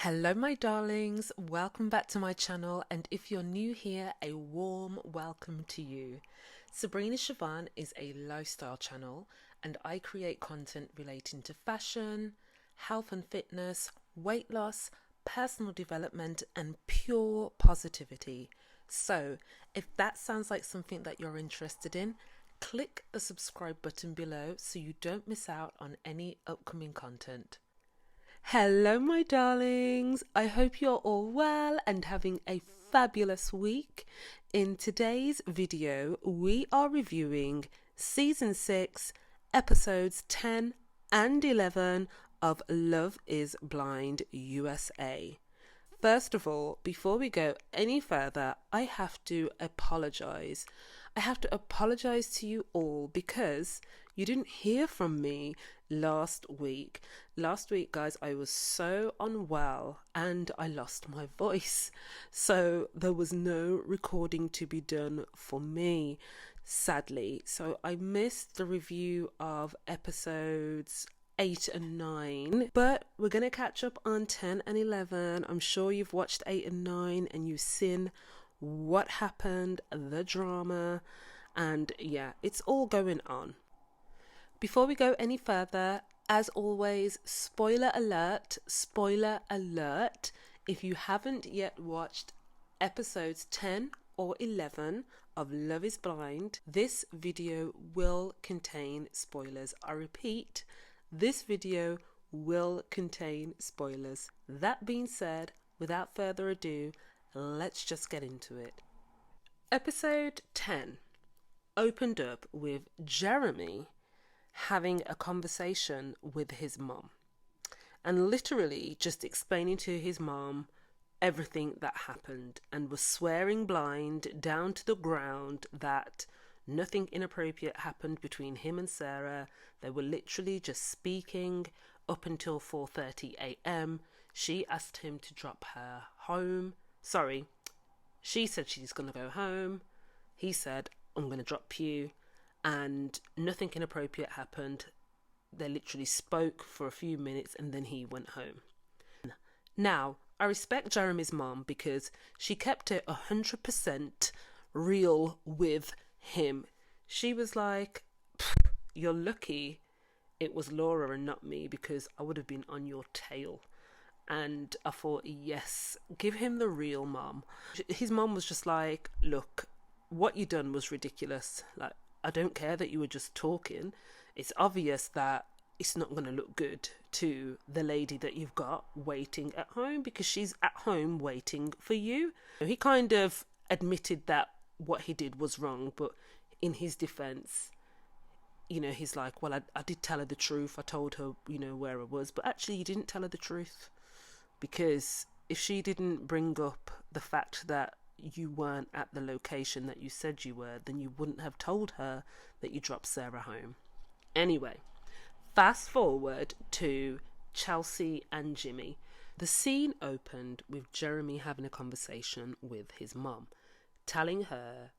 Hello my darlings, welcome back to my channel, and if you're new here, a warm welcome to you. Sabrina-Siobhan is a lifestyle channel and I create content relating to fashion, health and fitness, weight loss, personal development and pure positivity. So if that sounds like something that you're interested in, click the subscribe button below so you don't miss out on any upcoming content. Hello, my darlings. I hope you're all well and having a fabulous week. In today's video, we are reviewing Season 6, Episodes 10 and 11 of Love is Blind USA. First of all, before we go any further, I have to apologize. I have to apologize to you all because you didn't hear from me last week. Last week, guys, I was so unwell and I lost my voice. So there was no recording to be done for me, sadly. So I missed the review of episodes 8 and 9, but we're going to catch up on 10 and 11. I'm sure you've watched 8 and 9 and you've seen what happened, the drama, and yeah, it's all going on. Before we go any further, as always, spoiler alert, spoiler alert. If you haven't yet watched episodes 10 or 11 of Love is Blind, this video will contain spoilers. I repeat, this video will contain spoilers. That being said, without further ado, let's just get into it. Episode 10 opened up with Jeremy having a conversation with his mom and literally just explaining to his mom everything that happened and was swearing blind down to the ground that nothing inappropriate happened between him and Sarah. They were literally just speaking up until 4:30 a.m. She asked him to drop her home. Sorry, she said she's going to go home. He said, I'm going to drop you. And nothing inappropriate happened. They literally spoke for a few minutes and then he went home. Now, I respect Jeremy's mom because she kept it 100% real with him. She was like, you're lucky it was Laura and not me because I would have been on your tail. And I thought, yes, give him the real mom. His mom was just like, look, what you done was ridiculous. Like, I don't care that you were just talking. It's obvious that it's not going to look good to the lady that you've got waiting at home because she's at home waiting for you. He kind of admitted that what he did was wrong, but in his defense, he's like, well, I did tell her the truth. I told her, where I was, but actually you didn't tell her the truth because if she didn't bring up the fact that you weren't at the location that you said you were, then you wouldn't have told her that you dropped Sarah home. Anyway, fast forward to Chelsea and Jimmy. The scene opened with Jeremy having a conversation with his mom, telling her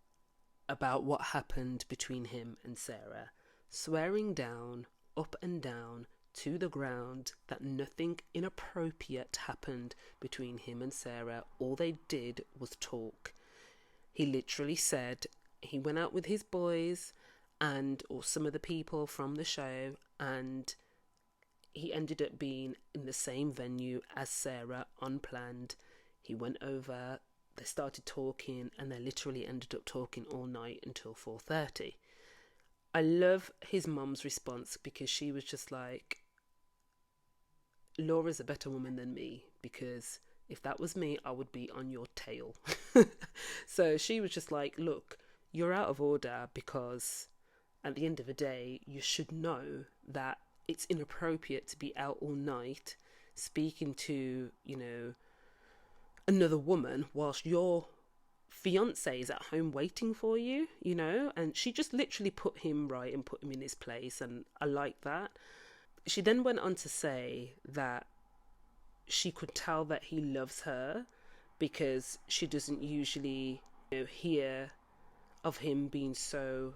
about what happened between him and Sarah, swearing down, up and down, to the ground that nothing inappropriate happened between him and Sarah. All they did was talk. He literally said he went out with his boys or some of the people from the show, and he ended up being in the same venue as Sarah, unplanned. He went over, they started talking, and they literally ended up talking all night until 4:30. I love his mom's response because she was just like, Laura's a better woman than me because if that was me, I would be on your tail. So she was just like, look, you're out of order because at the end of the day, you should know that it's inappropriate to be out all night speaking to, another woman whilst your fiance is at home waiting for you, and she just literally put him right and put him in his place, and I like that. She then went on to say that she could tell that he loves her because she doesn't usually hear of him being so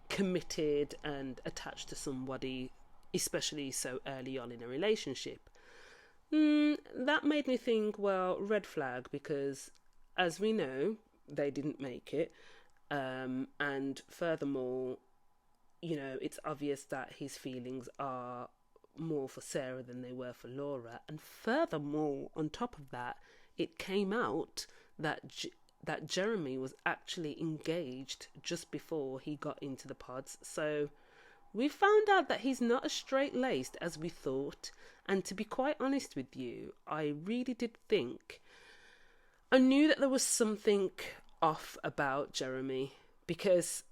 committed and attached to somebody, especially so early on in a relationship. That made me think, well, red flag, because as we know, they didn't make it. And furthermore, it's obvious that his feelings are more for Sarah than they were for Laura. And furthermore, on top of that, it came out that that Jeremy was actually engaged just before he got into the pods. So we found out that he's not as straight laced as we thought. And to be quite honest with you, I really did think, I knew that there was something off about Jeremy, because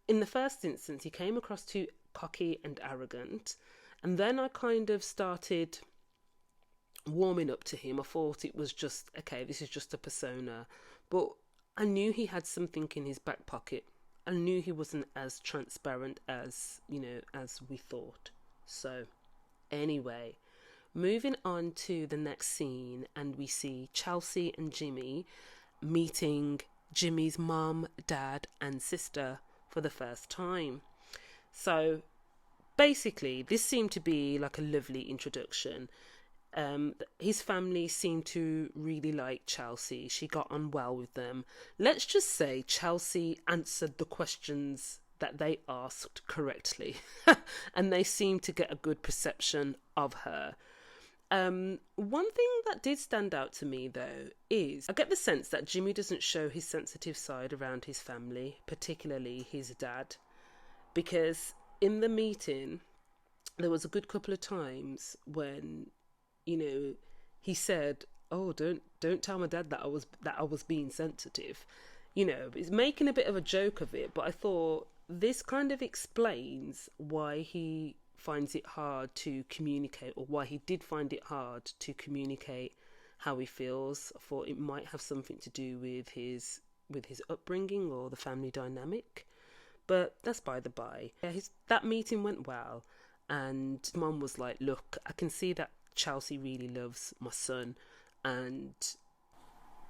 in the first instance he came across too cocky and arrogant, and then I kind of started warming up to him. I thought it was just, okay, this is just a persona, but I knew he had something in his back pocket. I knew he wasn't as transparent as, as we thought. So anyway, moving on to the next scene, and we see Chelsea and Jimmy meeting Jimmy's mum, dad and sister for the first time. So basically, this seemed to be like a lovely introduction. His family seemed to really like Chelsea. She got on well with them. Let's just say Chelsea answered the questions that they asked correctly, and they seemed to get a good perception of her. One thing that did stand out to me, though, is I get the sense that Jimmy doesn't show his sensitive side around his family, particularly his dad, because in the meeting there was a good couple of times when, he said, "Oh, don't tell my dad that I was being sensitive." He's making a bit of a joke of it, but I thought this kind of explains why he finds it hard to communicate, or why he did find it hard to communicate how he feels. I thought it might have something to do with his upbringing or the family dynamic, but that's by the by. Yeah, that meeting went well, and mom was like, "Look, I can see that Chelsea really loves my son, and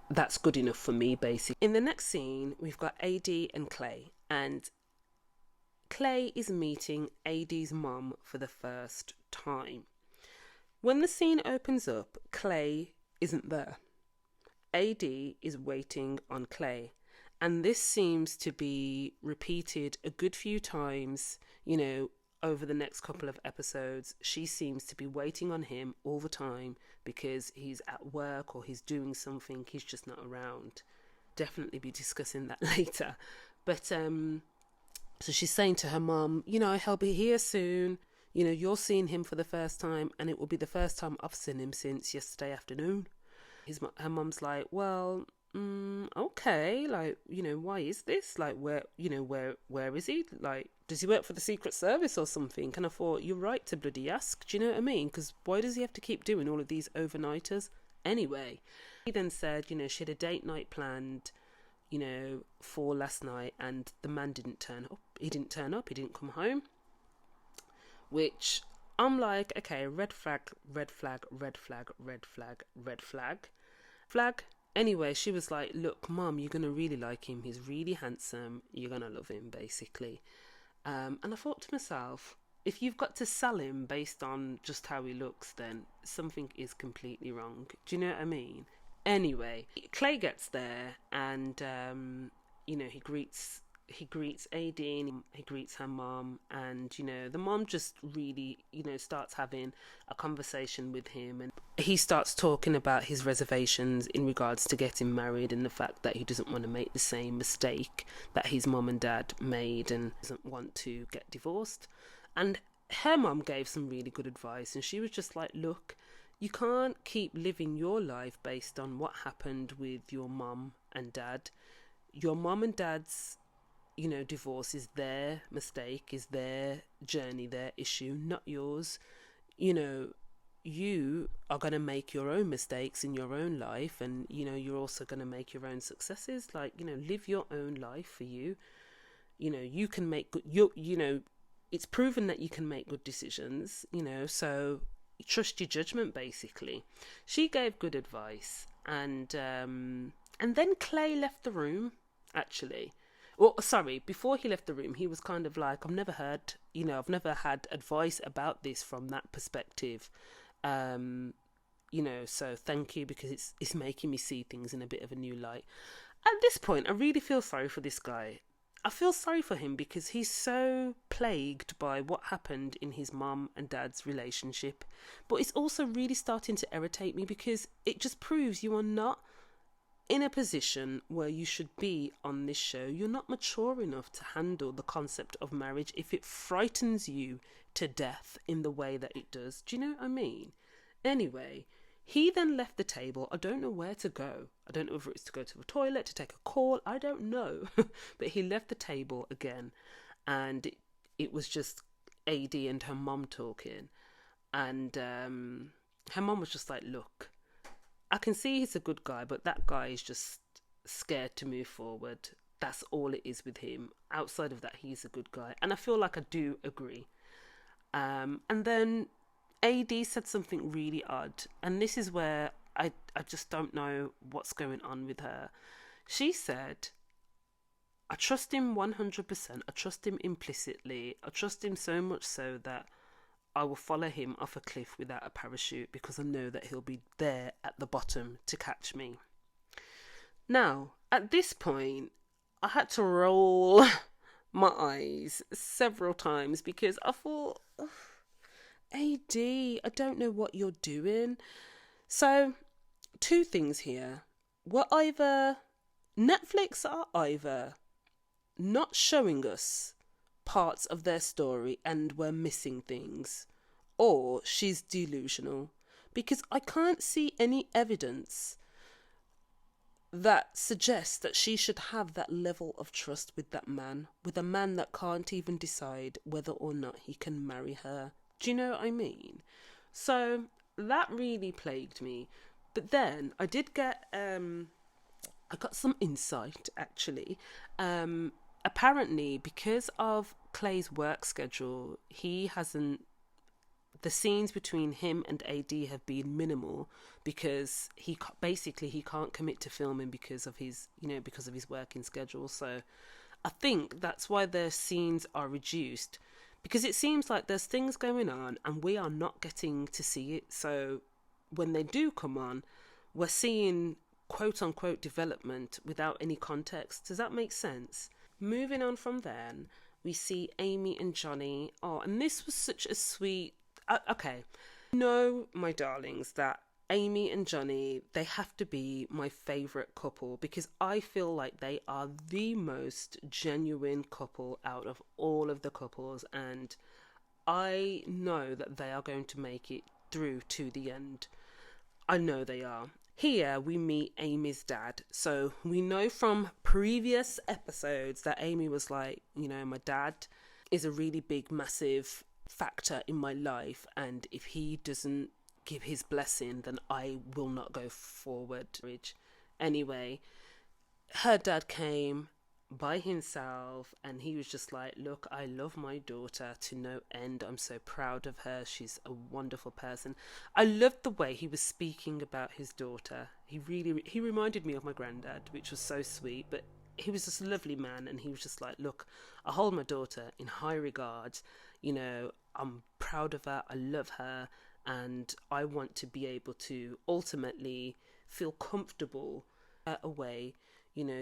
that's good enough for me," basically. In the next scene, we've got AD and Clay, and Clay is meeting AD's mum for the first time. When the scene opens up, Clay isn't there. AD is waiting on Clay, and this seems to be repeated a good few times, over the next couple of episodes. She seems to be waiting on him all the time because he's at work or he's doing something, he's just not around. Definitely be discussing that later. But so she's saying to her mum, he'll be here soon. You're seeing him for the first time, and it will be the first time I've seen him since yesterday afternoon. Her mum's like, well, okay, like, why is this? Like, where is he? Like, does he work for the Secret Service or something? And I thought, you're right to bloody ask. Do you know what I mean? Because why does he have to keep doing all of these overnighters? Anyway, he then said, she had a date night planned, for last night, and the man didn't turn up. He didn't turn up. He didn't come home. Which I'm like, okay, red flag, red flag, red flag, red flag, red flag, flag. Anyway, she was like, "Look, Mum, you're gonna really like him. He's really handsome. You're gonna love him, basically." And I thought to myself, if you've got to sell him based on just how he looks, then something is completely wrong. Do you know what I mean? Anyway, Clay gets there, and he greets AD, and he greets her mom, and the mom just really starts having a conversation with him, and he starts talking about his reservations in regards to getting married, and the fact that he doesn't want to make the same mistake that his mom and dad made, and doesn't want to get divorced. And her mom gave some really good advice, and she was just like, "Look, you can't keep living your life based on what happened with your mom and dad. Your mom and dad's divorce is their mistake, is their journey, their issue, not yours. You are going to make your own mistakes in your own life, and you're also going to make your own successes. Like, live your own life for you. You can make good, it's proven that you can make good decisions, so trust your judgment, basically." She gave good advice, and then Clay left the room, actually. Well, sorry, before he left the room, he was kind of like, I've never had advice about this from that perspective. so thank you, because it's making me see things in a bit of a new light. At this point, I really feel sorry for this guy. I feel sorry for him because he's so plagued by what happened in his mum and dad's relationship. But it's also really starting to irritate me because it just proves you are not in a position where you should be on this show. You're not mature enough to handle the concept of marriage if it frightens you to death in the way that it does. Do you know what I mean? Anyway, he then left the table. I don't know where to go. I don't know whether it's to go to the toilet, to take a call. I don't know. But he left the table again. And it was just AD and her mum talking. And her mum was just like, look, I can see he's a good guy, but that guy is just scared to move forward. That's all it is with him. Outside of that, he's a good guy. And I feel like I do agree. And then AD said something really odd. And this is where I just don't know what's going on with her. She said, I trust him 100%. I trust him implicitly. I trust him so much so that I will follow him off a cliff without a parachute because I know that he'll be there at the bottom to catch me. Now, at this point, I had to roll my eyes several times because I thought, AD, I don't know what you're doing. So, two things here. Netflix are either not showing us parts of their story and we're missing things, or she's delusional, because I can't see any evidence that suggests that she should have that level of trust with that man, with a man that can't even decide whether or not he can marry her. Do you know what I mean? So that really plagued me. But then I did get I got some insight actually. Apparently, because of Clay's work schedule, the scenes between him and AD have been minimal because he can't commit to filming because of his working schedule. So I think that's why their scenes are reduced, because it seems like there's things going on and we are not getting to see it. So when they do come on, we're seeing quote unquote development without any context. Does that make sense? Moving on from then, we see Amy and Johnny. Oh, and this was such a sweet... okay. No, my darlings, that Amy and Johnny, they have to be my favourite couple because I feel like they are the most genuine couple out of all of the couples, and I know that they are going to make it through to the end. I know they are. Here we meet Amy's dad. So we know from previous episodes that Amy was like, my dad is a really big, massive factor in my life, and if he doesn't give his blessing, then I will not go forward. Anyway, her dad came by himself and he was just like, look, I love my daughter to no end. I'm so proud of her. She's a wonderful person. I loved the way he was speaking about his daughter. He reminded me of my granddad, which was so sweet, but he was just a lovely man, and he was just like, look, I hold my daughter in high regard. I'm proud of her. I love her, and I want to be able to ultimately feel comfortable away,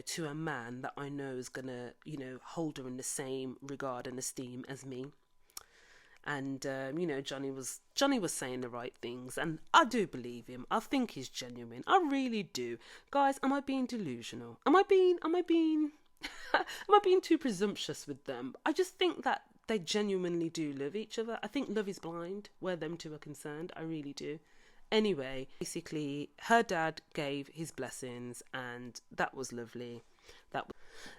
to a man that I know is gonna, hold her in the same regard and esteem as me. And Johnny was saying the right things, and I do believe him. I think he's genuine. I really do. Guys, am I being delusional? Am I being am I being too presumptuous with them? I just think that they genuinely do love each other. I think love is blind where them two are concerned. I really do. Anyway, basically, her dad gave his blessings, and that was lovely.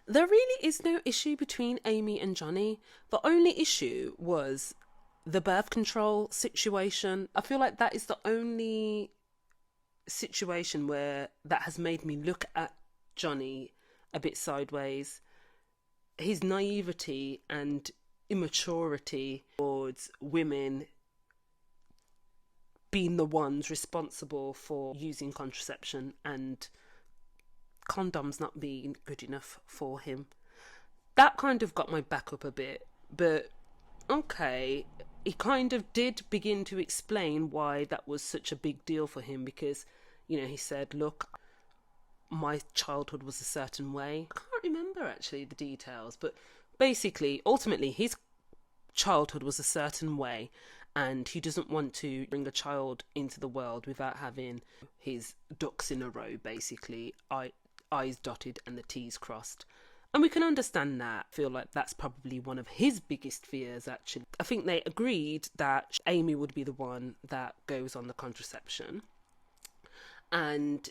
There really is no issue between Amy and Johnny. The only issue was the birth control situation. I feel like that is the only situation where that has made me look at Johnny a bit sideways. His naivety and immaturity towards women being the ones responsible for using contraception and condoms not being good enough for him. That kind of got my back up a bit. But okay, he kind of did begin to explain why that was such a big deal for him, because, you know, he said, look, my childhood was a certain way. I can't remember actually the details, but basically, ultimately, his childhood was a certain way, and he doesn't want to bring a child into the world without having his ducks in a row, basically, I's dotted and the T's crossed. And we can understand that. I feel like that's probably one of his biggest fears, actually. I think they agreed that Amy would be the one that goes on the contraception. And,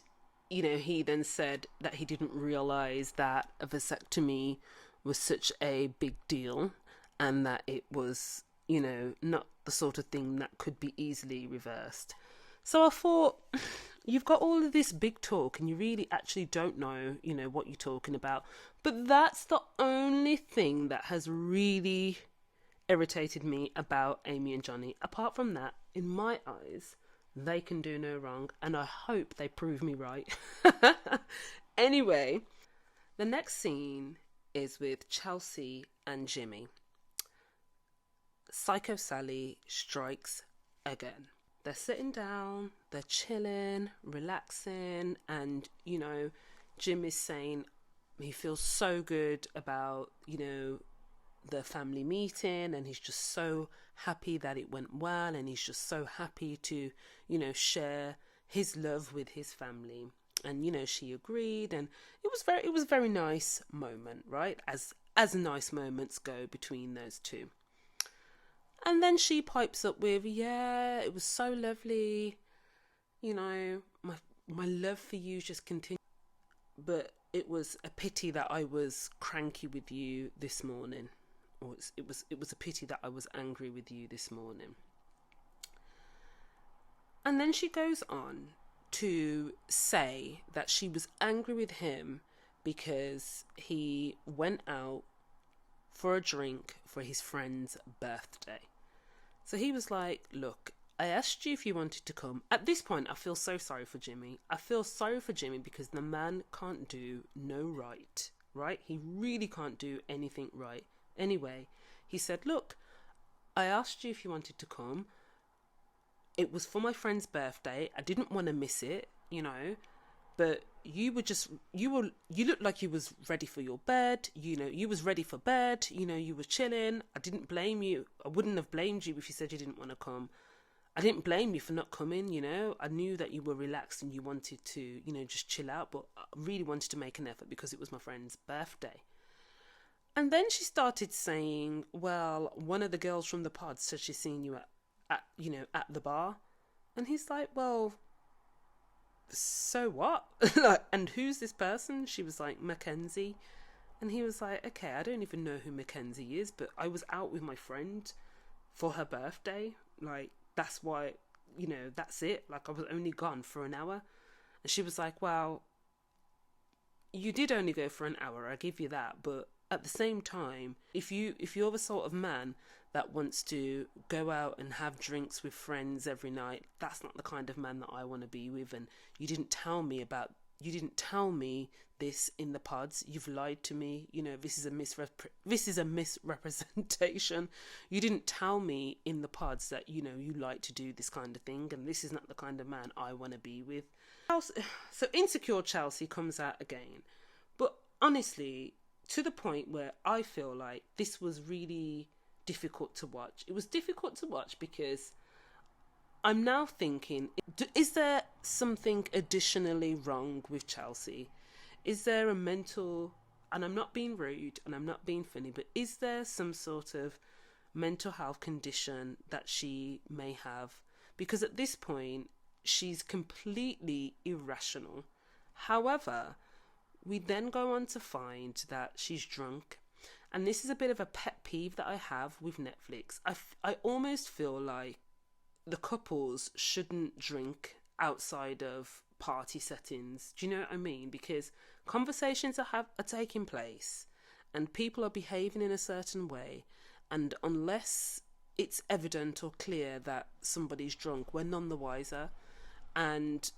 you know, he then said that he didn't realise that a vasectomy was such a big deal, and that it was, you know, not the sort of thing that could be easily reversed. So I thought, you've got all of this big talk and you really actually don't know, you know, what you're talking about. But that's the only thing that has really irritated me about Amy and Johnny. Apart from that, in my eyes, they can do no wrong, and I hope they prove me right. Anyway, the next scene is with Chelsea and Jimmy. Psycho Sally strikes again. They're sitting down, they're chilling, relaxing, and, you know, Jim is saying he feels so good about, you know, the family meeting, and he's just so happy that it went well, and he's just so happy to, you know, share his love with his family. And, you know, she agreed, and it was a very nice moment, right? As nice moments go between those two. And then she pipes up with, yeah, it was so lovely, you know, my love for you just continued, but it was a pity that I was cranky with you this morning, or it was a pity that I was angry with you this morning. And then she goes on to say that she was angry with him because he went out for a drink for his friend's birthday. So he was like, look, I asked you if you wanted to come. At this point, I feel so sorry for Jimmy. I feel sorry for Jimmy because the man can't do no right, right? He really can't do anything right. Anyway, he said, look, I asked you if you wanted to come. It was for my friend's birthday. I didn't want to miss it, you know, but you looked like you was ready for your bed, you know, you was ready for bed, you know, you were chilling. I didn't blame you. I wouldn't have blamed you if you said you didn't want to come. I didn't blame you for not coming, you know. I knew that you were relaxed and you wanted to, you know, just chill out, but I really wanted to make an effort because it was my friend's birthday. And then she started saying, well, one of the girls from the pod said she's seen you at the bar. And he's like, well, so what? Like, and who's this person? She was like, Mackenzie. And he was like, okay, I don't even know who Mackenzie is, but I was out with my friend for her birthday. Like, that's why, you know, that's it. Like, I was only gone for an hour. And she was like, well, you did only go for an hour, I give you that, but at the same time, if you're the sort of man that wants to go out and have drinks with friends every night, that's not the kind of man that I want to be with. And you didn't tell me this in the pods. You've lied to me. You know, this is a misrepresentation. You didn't tell me in the pods that, you know, you like to do this kind of thing, and this is not the kind of man I want to be with. So insecure Chelsea comes out again, but honestly, to the point where I feel like this was really difficult to watch. It was difficult to watch because I'm now thinking, is there something additionally wrong with Chelsea? Is there a mental, and I'm not being rude and I'm not being funny, but is there some sort of mental health condition that she may have? Because at this point, she's completely irrational. However, we then go on to find that she's drunk. And this is a bit of a pet peeve that I have with Netflix. I almost feel like the couples shouldn't drink outside of party settings. Do you know what I mean? Because conversations are taking place and people are behaving in a certain way. And unless it's evident or clear that somebody's drunk, we're none the wiser. And,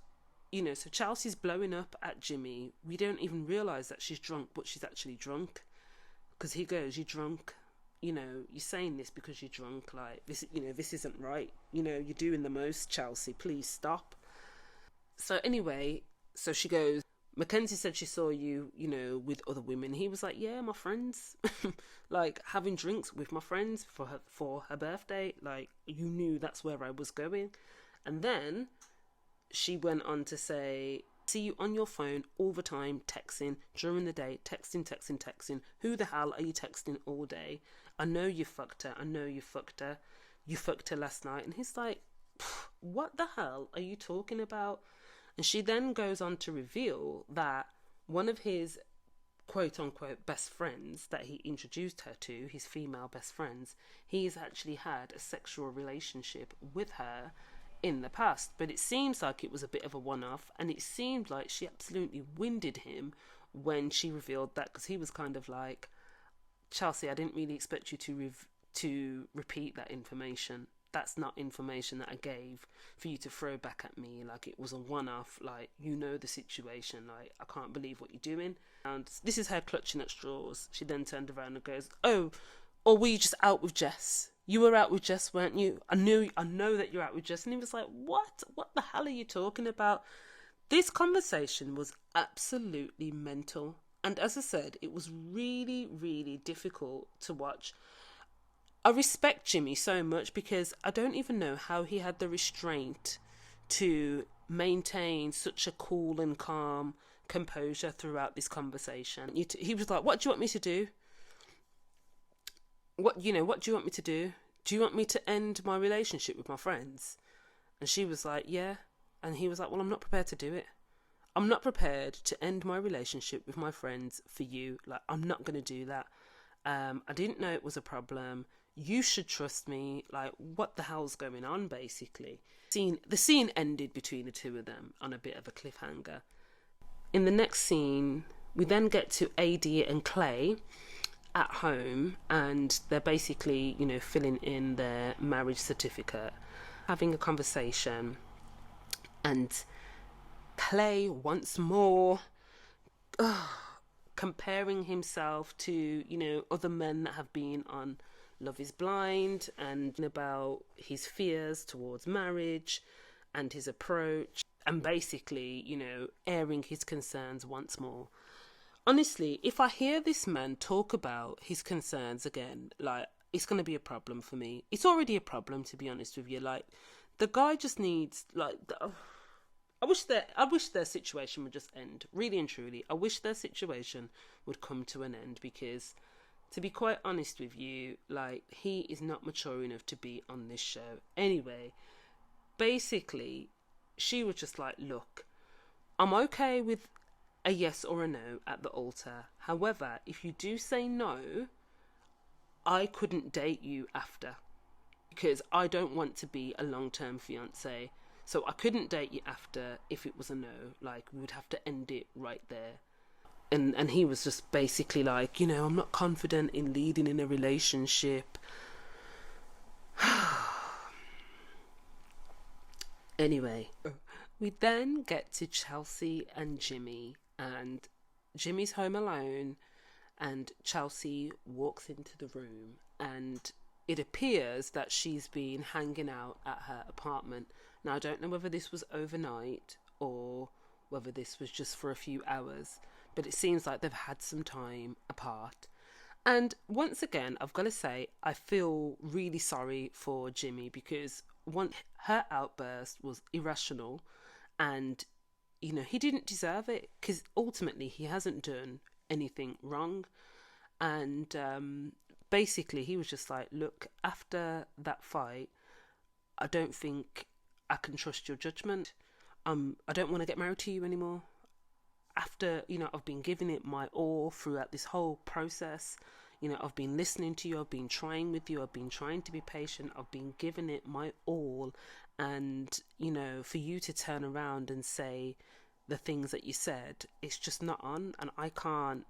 you know, so Chelsea's blowing up at Jimmy. We don't even realise that she's drunk, but she's actually drunk. Because he goes, you drunk? you're saying this because you're drunk. Like, this, this isn't right. You're doing the most, Chelsea. Please stop. So anyway, so she goes, Mackenzie said she saw you, with other women. He was like, yeah, my friends. Like, having drinks with my friends for her birthday. Like, you knew that's where I was going. And then she went on to say, see you on your phone all the time, texting during the day, texting. Who the hell are you texting all day? I know you fucked her. You fucked her last night. And he's like, what the hell are you talking about? And she then goes on to reveal that one of his quote unquote best friends that he introduced her to, his female best friends, he's actually had a sexual relationship with her in the past. But it seems like it was a bit of a one-off, and it seemed like she absolutely winded him when she revealed that, because he was kind of like, Chelsea, I didn't really expect you to repeat that information. That's not information that I gave for you to throw back at me. Like, it was a one-off. Like, the situation. Like, I can't believe what you're doing. And this is her clutching at straws. She then turned around and goes, oh, or were you just out with Jess? You were out with Jess, weren't you? I know that you're out with Jess. And he was like, what? What the hell are you talking about? This conversation was absolutely mental. And as I said, it was really, really difficult to watch. I respect Jimmy so much, because I don't even know how he had the restraint to maintain such a cool and calm composure throughout this conversation. He was like, what do you want me to do? What do you want me to do? Do you want me to end my relationship with my friends? And she was like, yeah. And he was like, well, I'm not prepared to do it. I'm not prepared to end my relationship with my friends for you. Like, I'm not going to do that. I didn't know it was a problem. You should trust me. Like, what the hell's going on, basically? The scene ended between the two of them on a bit of a cliffhanger. In the next scene, we then get to AD and Clay at home, and they're basically, filling in their marriage certificate, having a conversation, and Clay once more comparing himself to, other men that have been on Love is Blind, and about his fears towards marriage and his approach, and basically, airing his concerns once more. Honestly, if I hear this man talk about his concerns again, like, it's going to be a problem for me. It's already a problem, to be honest with you. Like, the guy just needs, like, I wish their situation would just end. Really and truly, I wish their situation would come to an end, because, to be quite honest with you, like, he is not mature enough to be on this show. Anyway, basically, she was just like, look, I'm okay with a yes or a no at the altar. However, if you do say no, I couldn't date you after, because I don't want to be a long-term fiance. So I couldn't date you after if it was a no. Like, we would have to end it right there. And he was just basically like, I'm not confident in leading in a relationship. Anyway, we then get to Chelsea and Jimmy, and Jimmy's home alone, and Chelsea walks into the room, and it appears that she's been hanging out at her apartment. Now, I don't know whether this was overnight or whether this was just for a few hours, but it seems like they've had some time apart. And once again, I've got to say, I feel really sorry for Jimmy, because her outburst was irrational, and, he didn't deserve it, because ultimately he hasn't done anything wrong. And basically he was just like, look, after that fight, I don't think I can trust your judgment. I don't want to get married to you anymore. After, I've been giving it my all throughout this whole process. I've been listening to you, I've been trying with you, I've been trying to be patient, I've been giving it my all. And, for you to turn around and say the things that you said, it's just not on. And I can't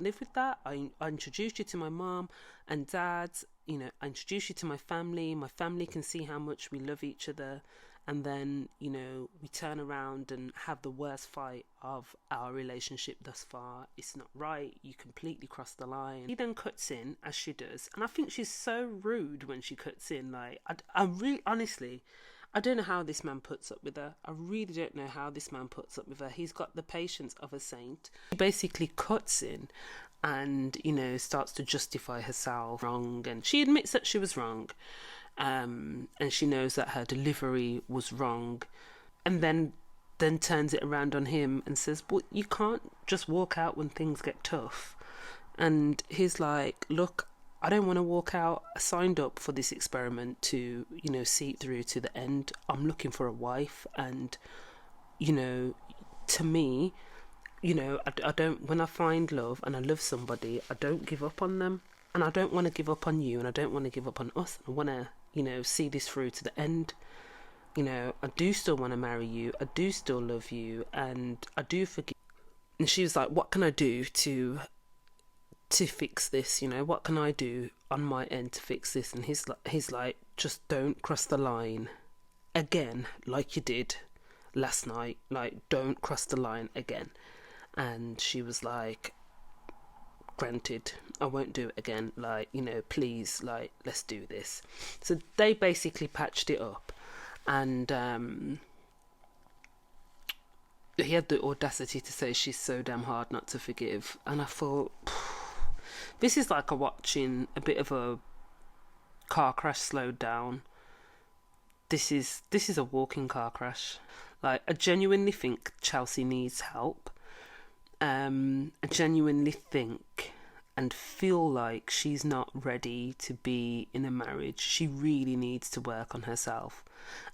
live with that. I introduced you to my mom and dad, I introduced you to my family. My family can see how much we love each other. and then, you know, we turn around and have the worst fight of our relationship thus far. It's not right. You completely crossed the line. He then cuts in, as she does, and I think she's so rude when she cuts in. Like, I really, honestly, I don't know how this man puts up with her. I really don't know how this man puts up with her. He's got the patience of a saint. He basically cuts in and, you know, starts to justify herself wrong, and she admits that she was wrong. And she knows that her delivery was wrong, and then turns it around on him and says, well, you can't just walk out when things get tough. And he's like, look, I don't want to walk out. I signed up for this experiment to, you know, see it through to the end. I'm looking for a wife, and, you know, to me, you know, I don't, when I find love and I love somebody, I don't give up on them. And I don't want to give up on you, and I don't want to give up on us. I want to, you know, see this through to the end. You know, I do still want to marry you. I do still love you, and I do forgive. And she was like, what can I do to fix this? You know, what can I do on my end to fix this? And he's like, just don't cross the line again like you did last night. Like, don't cross the line again. And she was like, granted, I won't do it again. Like, you know, please, like, let's do this. So they basically patched it up, and he had the audacity to say she's so damn hard not to forgive. And I thought, this is like watching a bit of a car crash slowed down. This is a walking car crash. Like, I genuinely think Chelsea needs help. I genuinely think and feel like she's not ready to be in a marriage. She really needs to work on herself.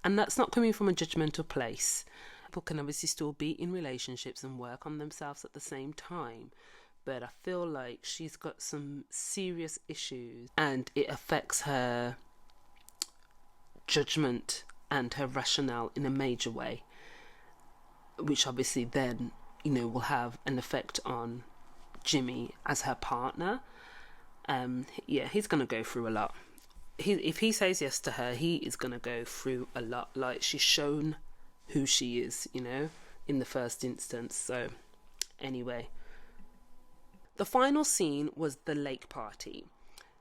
And that's not coming from a judgmental place. People can obviously still be in relationships and work on themselves at the same time. But I feel like she's got some serious issues, and it affects her judgment and her rationale in a major way, which obviously then, you know, will have an effect on Jimmy as her partner. Yeah, he's going to go through a lot. If he says yes to her, he is going to go through a lot. Like, she's shown who she is, you know, in the first instance. So, anyway. The final scene was the lake party.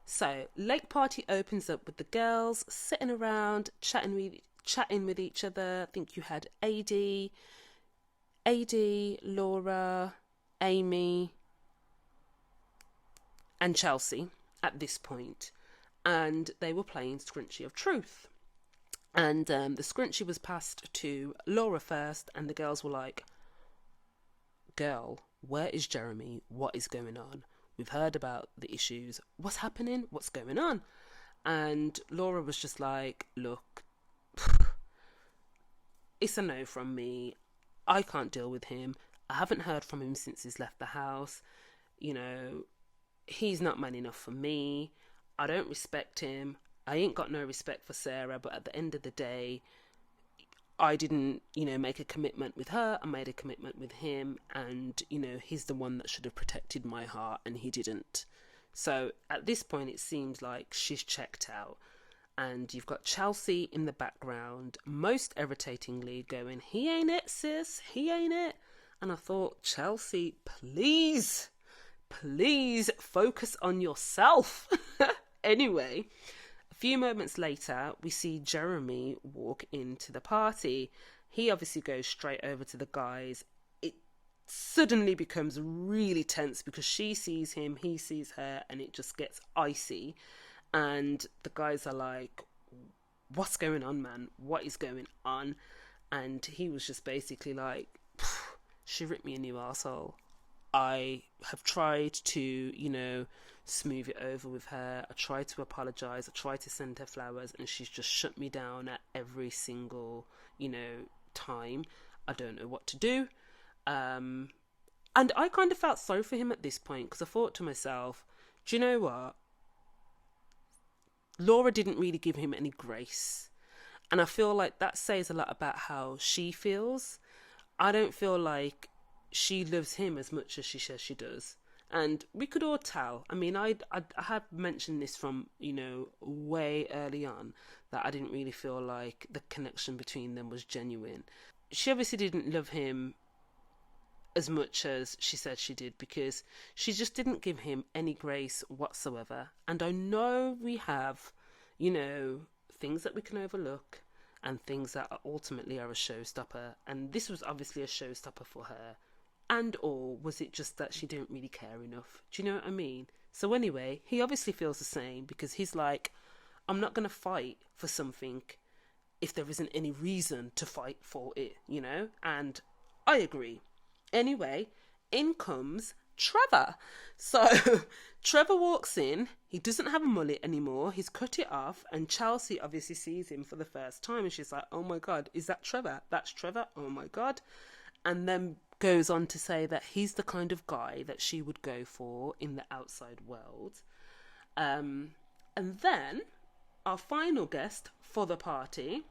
So, lake party opens up with the girls sitting around, chatting with each other. I think you had AD, Laura, Amy, and Chelsea at this point, and they were playing Scrunchie of Truth. And the scrunchie was passed to Laura first, and the girls were like, girl, where is Jeremy? What is going on? We've heard about the issues. What's happening? What's going on? And Laura was just like, look, it's a no from me. I can't deal with him. I haven't heard from him since he's left the house. You know, he's not man enough for me. I don't respect him. I ain't got no respect for Sarah, but at the end of the day, I didn't, you know, make a commitment with her. I made a commitment with him, and, you know, he's the one that should have protected my heart, and he didn't. So at this point, it seems like she's checked out. And you've got Chelsea in the background, most irritatingly going, he ain't it, sis, he ain't it. And I thought, Chelsea, please focus on yourself. Anyway, a few moments later, we see Jeremy walk into the party. He obviously goes straight over to the guys. It suddenly becomes really tense because she sees him, he sees her, and it just gets icy. And the guys are like, what's going on, man? What is going on? And he was just basically like, she ripped me a new arsehole. I have tried to, you know, smooth it over with her. I tried to apologise. I tried to send her flowers, and she's just shut me down at every single, you know, time. I don't know what to do. And I kind of felt sorry for him at this point, because I thought to myself, do you know what? Laura didn't really give him any grace. And I feel like that says a lot about how she feels. I don't feel like she loves him as much as she says she does. And we could all tell. I mean, I had mentioned this from, way early on, that I didn't really feel like the connection between them was genuine. She obviously didn't love him as much as she said she did, because she just didn't give him any grace whatsoever. And I know we have, things that we can overlook and things that ultimately are a showstopper. And this was obviously a showstopper for her. And or was it just that she didn't really care enough? Do you know what I mean? So anyway, he obviously feels the same, because he's like, I'm not going to fight for something if there isn't any reason to fight for it, And I agree. Anyway, in comes Trevor. So Trevor walks in. He doesn't have a mullet anymore. He's cut it off. And Chelsea obviously sees him for the first time. And she's like, oh my God, is that Trevor? That's Trevor. Oh my God. And then goes on to say that he's the kind of guy that she would go for in the outside world. And then our final guest for the party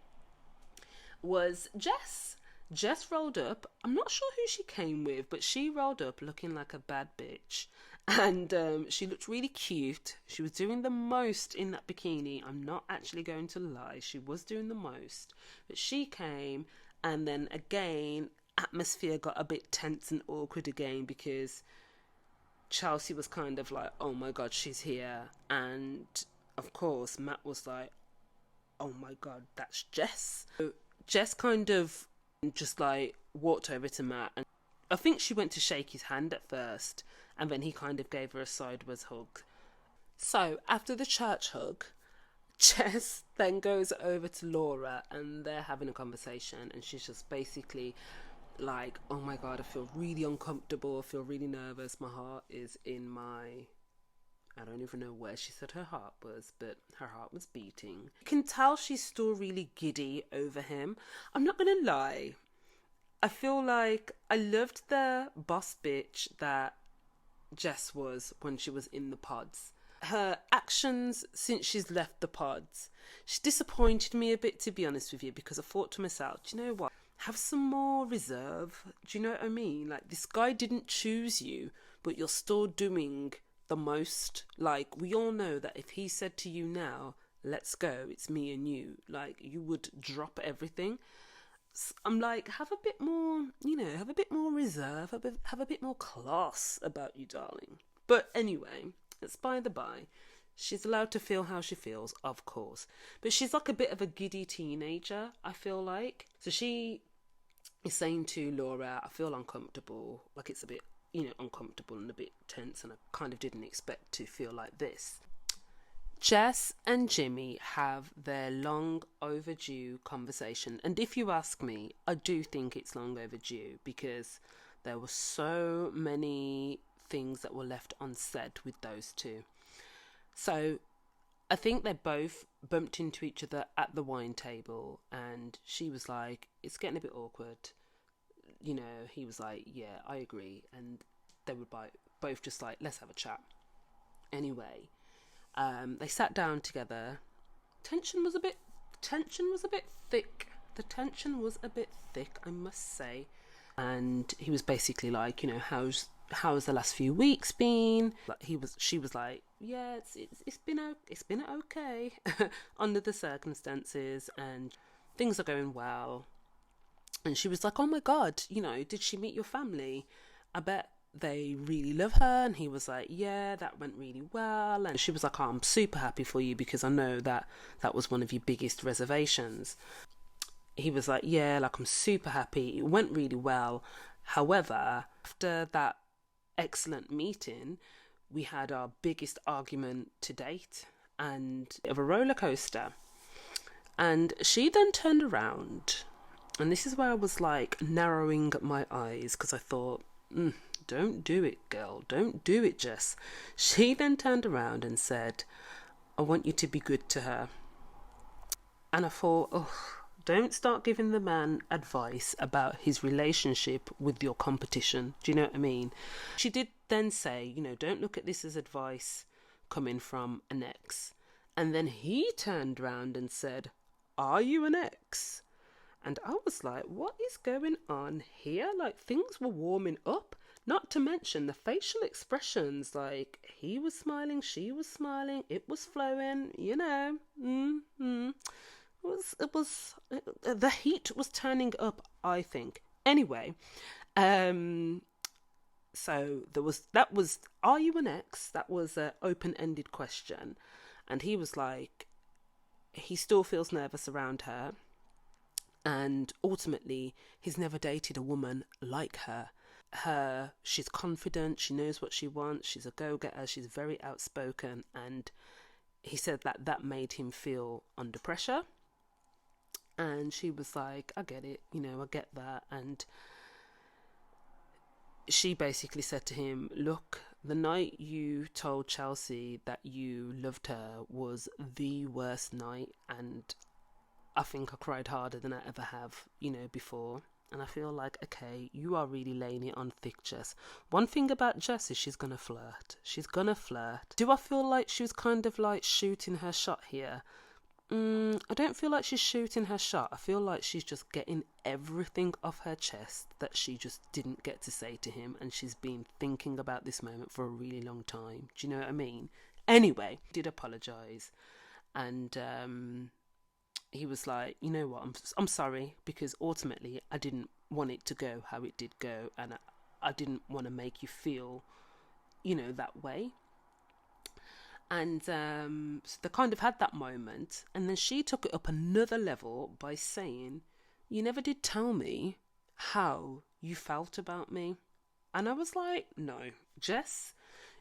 was Jess. Jess rolled up. I'm not sure who she came with, but she rolled up looking like a bad bitch. And she looked really cute. She was doing the most in that bikini. I'm not actually going to lie. She was doing the most. But she came, and then again, atmosphere got a bit tense and awkward again, because Chelsea was kind of like, oh my God, she's here. And of course, Matt was like, oh my God, that's Jess. So Jess kind of just like walked over to Matt, and I think she went to shake his hand at first, and then he kind of gave her a sideways hug. So after the church hug, Jess then goes over to Laura, and they're having a conversation, and she's just basically like, oh my God, I feel really uncomfortable, I feel really nervous, my heart is in my... I don't even know where she said her heart was, but her heart was beating. You can tell she's still really giddy over him. I'm not going to lie. I feel like I loved the boss bitch that Jess was when she was in the pods. Her actions since she's left the pods, she disappointed me a bit, to be honest with you, because I thought to myself, do you know what? Have some more reserve. Do you know what I mean? Like, this guy didn't choose you, but you're still doing the most. Like, we all know that if he said to you now, let's go, it's me and you, like, you would drop everything. I'm like, have a bit more, have a bit more reserve, have a bit more class about you, darling. But anyway, it's by the by. She's allowed to feel how she feels, of course. But she's like a bit of a giddy teenager, I feel like. So she is saying to Laura, I feel uncomfortable, like it's a bit, uncomfortable and a bit tense, and I kind of didn't expect to feel like this. Jess and Jimmy have their long overdue conversation, and if you ask me, I do think it's long overdue, because there were so many things that were left unsaid with those two. So I think they both bumped into each other at the wine table, and she was like, it's getting a bit awkward. He was like, yeah, I agree. And they were both just like, let's have a chat. Anyway, they sat down together. Tension was a bit thick. The tension was a bit thick, I must say. And he was basically like, how's the last few weeks been? She was like, yeah, it's been okay under the circumstances, and things are going well. And she was like, oh my God, did she meet your family? I bet they really love her. And he was like, yeah, that went really well. And she was like, oh, I'm super happy for you, because I know that was one of your biggest reservations. He was like, yeah, like, I'm super happy. It went really well. However, after that excellent meeting, we had our biggest argument to date, and of a roller coaster. And she then turned around, and this is where I was like narrowing my eyes, because I thought, don't do it, girl, don't do it, Jess. She then turned around and said, I want you to be good to her. And I thought, don't start giving the man advice about his relationship with your competition. Do you know what I mean? She did then say, don't look at this as advice coming from an ex. And then he turned around and said, are you an ex? And I was like, what is going on here? Like, things were warming up. Not to mention the facial expressions, like he was smiling, she was smiling, it was flowing, you know. The heat was turning up, I think. Anyway, um, so are you an ex? That was an open-ended question. And he was like, he still feels nervous around her. And ultimately, he's never dated a woman like her. She's confident, she knows what she wants, she's a go-getter, she's very outspoken, and he said that made him feel under pressure. And she was like, I get it, I get that. And she basically said to him, look, the night you told Chelsea that you loved her was the worst night, and I think I cried harder than I ever have, before. And I feel like, okay, you are really laying it on thick, Jess. One thing about Jess is she's going to flirt. She's going to flirt. Do I feel like she was kind of like shooting her shot here? I don't feel like she's shooting her shot. I feel like she's just getting everything off her chest that she just didn't get to say to him. And she's been thinking about this moment for a really long time. Do you know what I mean? Anyway, did apologise. And he was like, you know what, I'm sorry, because ultimately I didn't want it to go how it did go, and I didn't want to make you feel, that way. And so they kind of had that moment, and then she took it up another level by saying, you never did tell me how you felt about me. And I was like, no, Jess,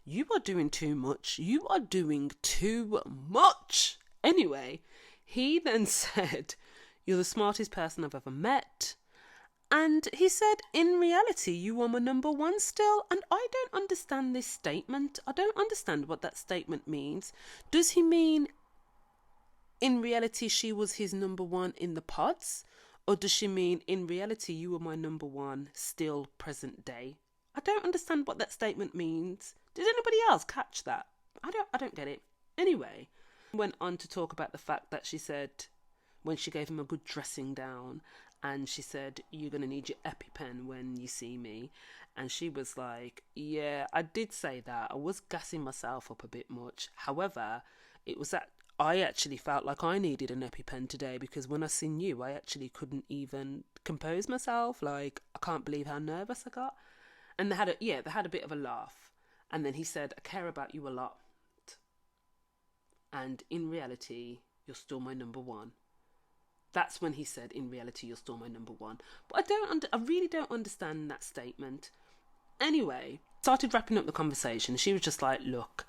you are doing too much. You are doing too much. Anyway, he then said, you're the smartest person I've ever met. And he said, in reality, you are my number one still. And I don't understand this statement. I don't understand what that statement means. Does he mean in reality she was his number one in the pods? Or does she mean in reality you were my number one still present day? I don't understand what that statement means. Did anybody else catch that? I don't get it. Anyway, went on to talk about the fact that she said when she gave him a good dressing down, and she said, you're going to need your EpiPen when you see me. And she was like, yeah, I did say that. I was gassing myself up a bit much. However, it was that I actually felt like I needed an EpiPen today, because when I seen you, I actually couldn't even compose myself. Like, I can't believe how nervous I got. And they had a bit of a laugh. And then he said, I care about you a lot. And in reality, you're still my number one. That's when he said, in reality, you're still my number one. But I really don't understand that statement. Anyway, started wrapping up the conversation. She was just like, look,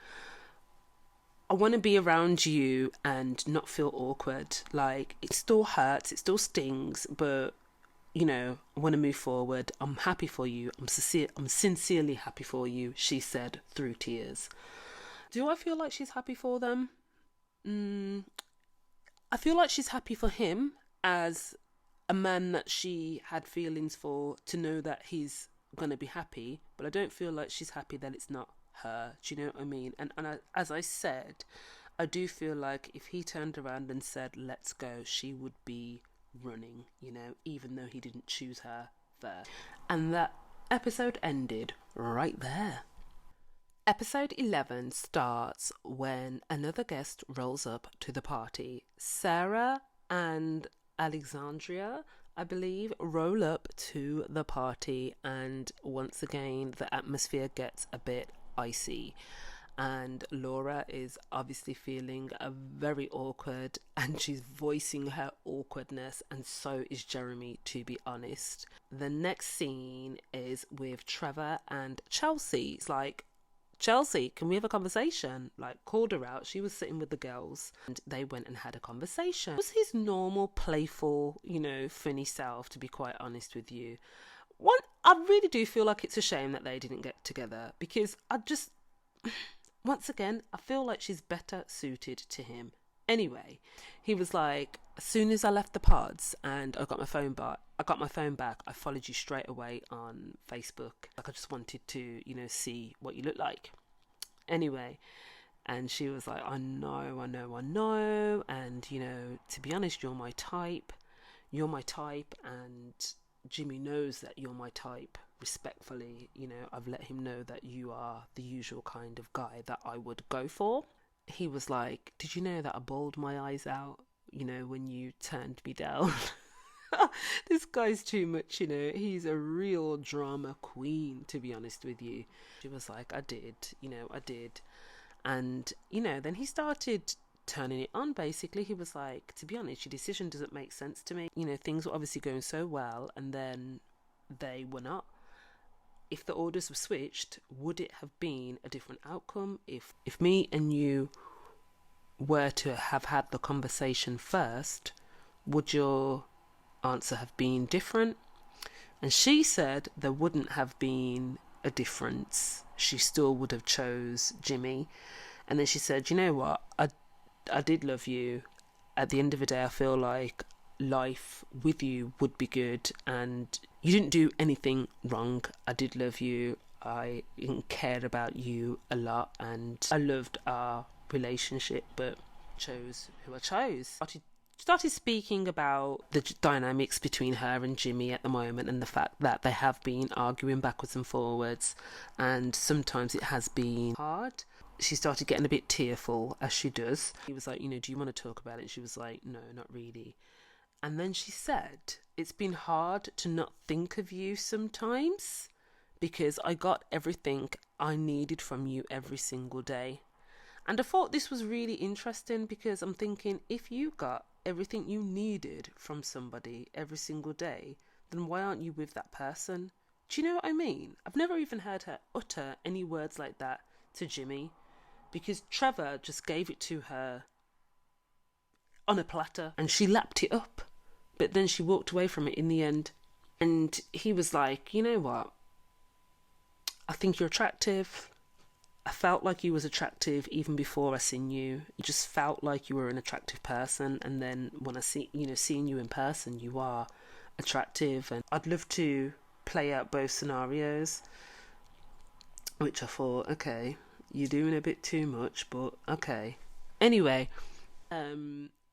I want to be around you and not feel awkward. Like, it still hurts, it still stings, but, I want to move forward. I'm happy for you. I'm sincerely happy for you, she said through tears. Do I feel like she's happy for them? I feel like she's happy for him as a man that she had feelings for, to know that he's going to be happy, but I don't feel like she's happy that it's not her. Do you know what I mean? And as I said, I do feel like if he turned around and said, let's go, she would be running, even though he didn't choose her first. And that episode ended right there. Episode 11 starts when another guest rolls up to the party. Sarah and Alexandria, I believe, roll up to the party, and once again the atmosphere gets a bit icy. And Laura is obviously feeling very awkward, and she's voicing her awkwardness, and so is Jeremy, to be honest. The next scene is with Trevor and Chelsea. It's like, Chelsea, can we have a conversation? Like, called her out. She was sitting with the girls and they went and had a conversation. It was his normal, playful, funny self, to be quite honest with you. I really do feel like it's a shame that they didn't get together, because once again, I feel like she's better suited to him. Anyway, he was like, as soon as I left the pods and I got my phone back, I followed you straight away on Facebook. Like, I just wanted to, see what you look like. Anyway, and she was like, I know. And, to be honest, you're my type. And Jimmy knows that you're my type. Respectfully, I've let him know that you are the usual kind of guy that I would go for. He was like, did you know that I bawled my eyes out, when you turned me down? This guy's too much, he's a real drama queen, to be honest with you. She was like, I did. And, then he started turning it on. Basically, he was like, to be honest, your decision doesn't make sense to me. Things were obviously going so well, and then they were not. If the orders were switched, would it have been a different outcome? If me and you were to have had the conversation first, would your answer have been different? And she said there wouldn't have been a difference. She still would have chose Jimmy. And then she said, you know what, I did love you. At the end of the day, I feel like life with you would be good, and you didn't do anything wrong. I did love you. I cared about you a lot, and I loved our relationship, but chose who I chose. Started speaking about the dynamics between her and Jimmy at the moment, and the fact that they have been arguing backwards and forwards, and sometimes it has been hard. She started getting a bit tearful, as she does. He was like, do you want to talk about it? And she was like, no, not really. And then she said, it's been hard to not think of you sometimes, because I got everything I needed from you every single day. And I thought this was really interesting, because I'm thinking, if you got everything you needed from somebody every single day, then why aren't you with that person? Do you know what I mean? I've never even heard her utter any words like that to Jimmy, because Trevor just gave it to her on a platter and she lapped it up. But then she walked away from it in the end. And he was like, you know what? I think you're attractive. I felt like you was attractive even before I seen you. You just felt like you were an attractive person. And then when I seeing you in person, you are attractive. And I'd love to play out both scenarios. Which I thought, okay, you're doing a bit too much, but okay. Anyway,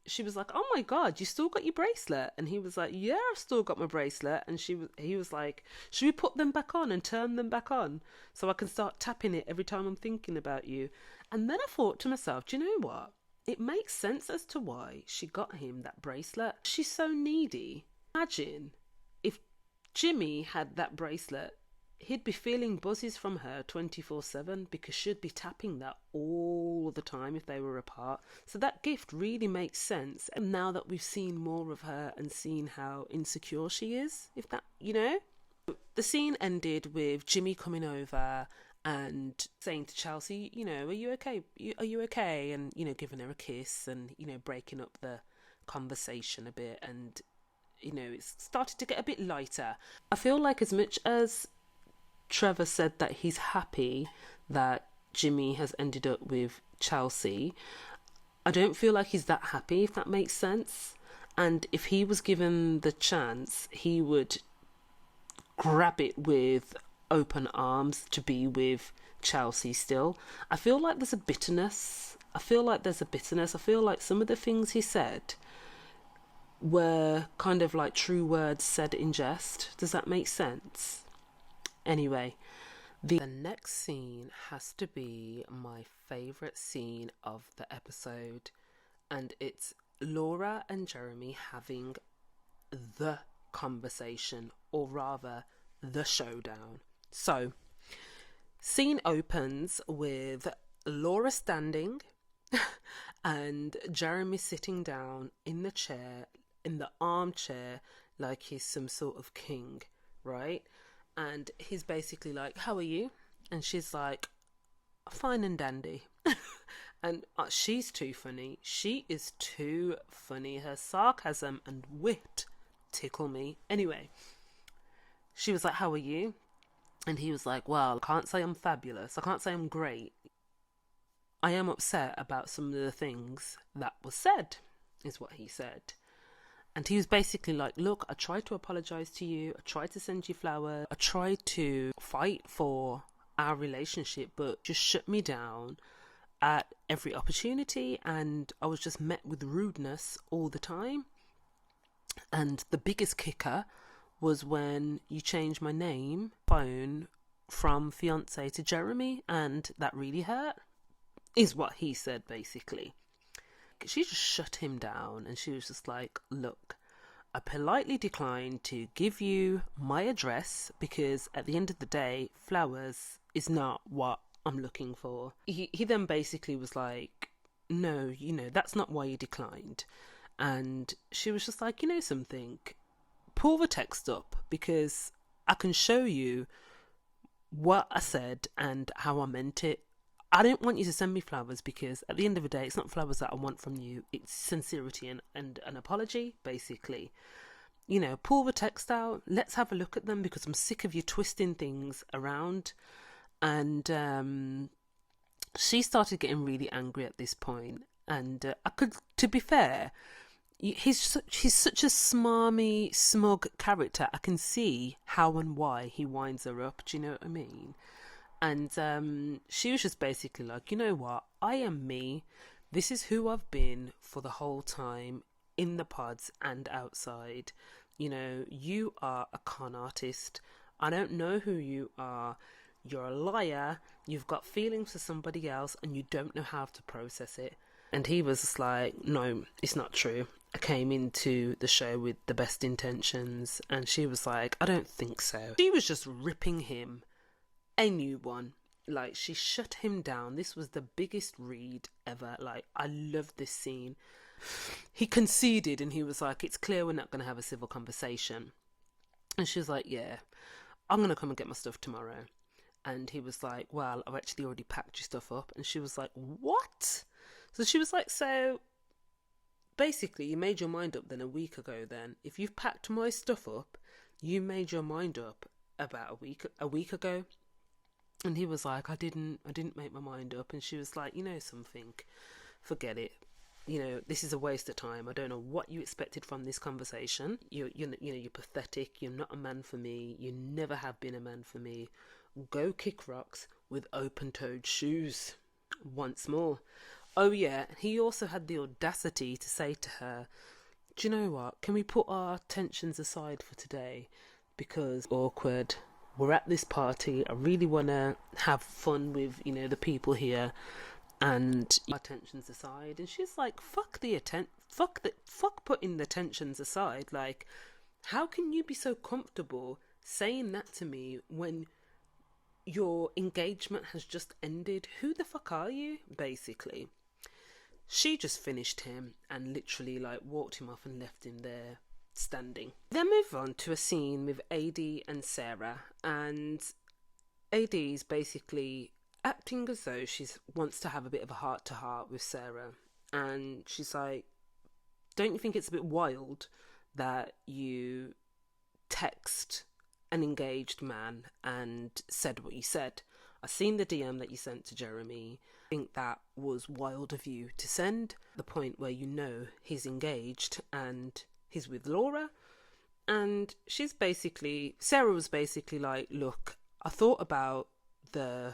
she was like, oh my God, you still got your bracelet? And he was like, yeah, I've still got my bracelet. And he was like, should we put them back on and turn them back on so I can start tapping it every time I'm thinking about you? And then I thought to myself, do you know what? It makes sense as to why she got him that bracelet. She's so needy. Imagine if Jimmy had that bracelet, he'd be feeling buzzes from her 24/7, because she'd be tapping that all the time if they were apart. So that gift really makes sense. And now that we've seen more of her and seen how insecure she is, if that, The scene ended with Jimmy coming over and saying to Chelsea, are you okay? Are you okay? And, giving her a kiss and, breaking up the conversation a bit. And, it's started to get a bit lighter. I feel like as much as Trevor said that he's happy that Jimmy has ended up with Chelsea, I don't feel like he's that happy, if that makes sense. And if he was given the chance, he would grab it with open arms to be with Chelsea still. I feel like there's a bitterness. I feel like some of the things he said were kind of like true words said in jest. Does that make sense? Anyway, the next scene has to be my favourite scene of the episode, and it's Laura and Jeremy having the conversation, or rather the showdown. So, scene opens with Laura standing and Jeremy sitting down in the armchair, like he's some sort of king, right? And he's basically like, how are you? And she's like, fine and dandy. And she's too funny. She is too funny. Her sarcasm and wit tickle me. Anyway, she was like, how are you? And he was like, well, I can't say I'm fabulous. I can't say I'm great. I am upset about some of the things that was said, is what he said. And he was basically like, look, I tried to apologise to you. I tried to send you flowers. I tried to fight for our relationship, but just shut me down at every opportunity. And I was just met with rudeness all the time. And the biggest kicker was when you changed my name, phone, from fiance to Jeremy, and that really hurt, is what he said basically. She just shut him down and she was just like, look, I politely declined to give you my address because at the end of the day, flowers is not what I'm looking for. He then basically was like, no, that's not why you declined. And she was just like, something, pull the text up because I can show you what I said and how I meant it. I don't want you to send me flowers because at the end of the day, it's not flowers that I want from you. It's sincerity and an apology, basically. Pull the text out. Let's have a look at them because I'm sick of you twisting things around. And she started getting really angry at this point. And to be fair, he's such a smarmy, smug character. I can see how and why he winds her up. Do you know what I mean? And she was just basically like, you know what? I am me. This is who I've been for the whole time in the pods and outside. You are a con artist. I don't know who you are. You're a liar. You've got feelings for somebody else and you don't know how to process it. And he was just like, no, it's not true. I came into the show with the best intentions. And she was like, I don't think so. She was just ripping him a new one. Like, she shut him down. This was the biggest read ever. Like, I love this scene. He conceded and he was like, it's clear we're not going to have a civil conversation. And she was like, yeah, I'm going to come and get my stuff tomorrow. And he was like, well, I've actually already packed your stuff up. And she was like, what? So she was like, so basically you made your mind up then a week ago then. If you've packed my stuff up, you made your mind up about a week ago. And he was like, I didn't make my mind up. And she was like, something, forget it. This is a waste of time. I don't know what you expected from this conversation. You're pathetic. You're not a man for me. You never have been a man for me. Go kick rocks with open-toed shoes. Once more. Oh yeah, he also had the audacity to say to her, do you know what? Can we put our tensions aside for today? Because awkward. We're at this party. I really want to have fun with, the people here. And our tensions aside. And she's like, fuck putting the tensions aside. Like, how can you be so comfortable saying that to me when your engagement has just ended? Who the fuck are you, basically? She just finished him and literally walked him off and left him there standing. Then move on to a scene with AD and Sarah, and AD's basically acting as though she wants to have a bit of a heart-to-heart with Sarah, and she's like, don't you think it's a bit wild that you text an engaged man and said what you said? I've seen the DM that you sent to Jeremy. I think that was wild of you to send. The point where he's engaged and he's with Laura. And Sarah was basically like, look, I thought about the